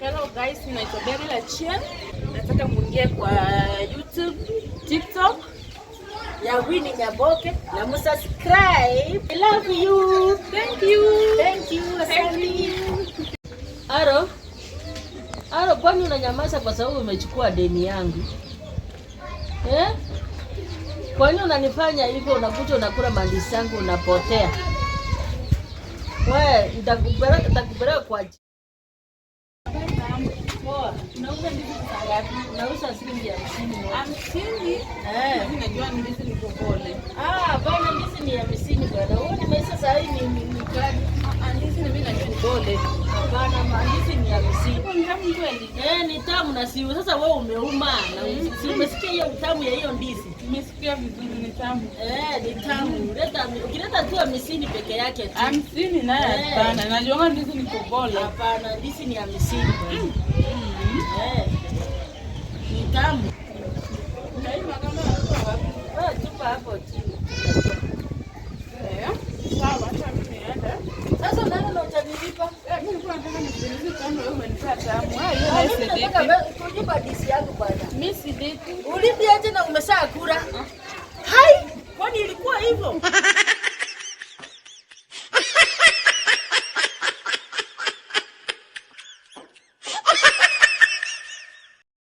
Hello guys, naitwa Berry Lachien. Nataka muingie kwa YouTube, TikTok ya Winnie Nyaboke na msubscribe. I love you. Thank you. Thank you. Aro, kwani unanyamaza kwa sababu umechukua deni yangu? Kwani unanifanya hivyo, unakuja unakula mandizi yangu unapotea? Wewe nitakupeleka kwa unauza ndizi ngapi? Unauza shilingi 50. 50? Mimi najua ndizi ni pole. Bana ndizi ni 50 bwana. Wewe nimesa sasa hivi ni gani? Ndizi mimi najua ni pole. Bana ndizi ni 50. Ni tamu kweli? Ni tamu na sio. Sasa wewe umeuma na si umesikia hiyo utamu ya hiyo ndizi? Nimesikia vizuri, ni tamu. Ni tamu. Ukileta tu 50 peke yake tu. 50 naye hapana. Najua ndizi ni pole. Hapana, ndizi ni 50 bwana. Ni tamu. Unaima kama wapi? Tupa hapo tu. Sawa, acha mimi niende. Sasa nani utanilipa? Mimi nilikuwa nataka nikuulize kama wewe umenipa tamu. Hiyo kulipa disi yangu bwana. Mimi si diti. Ulipi aje na umesha kula? Hai! Kwani ilikuwa hivyo?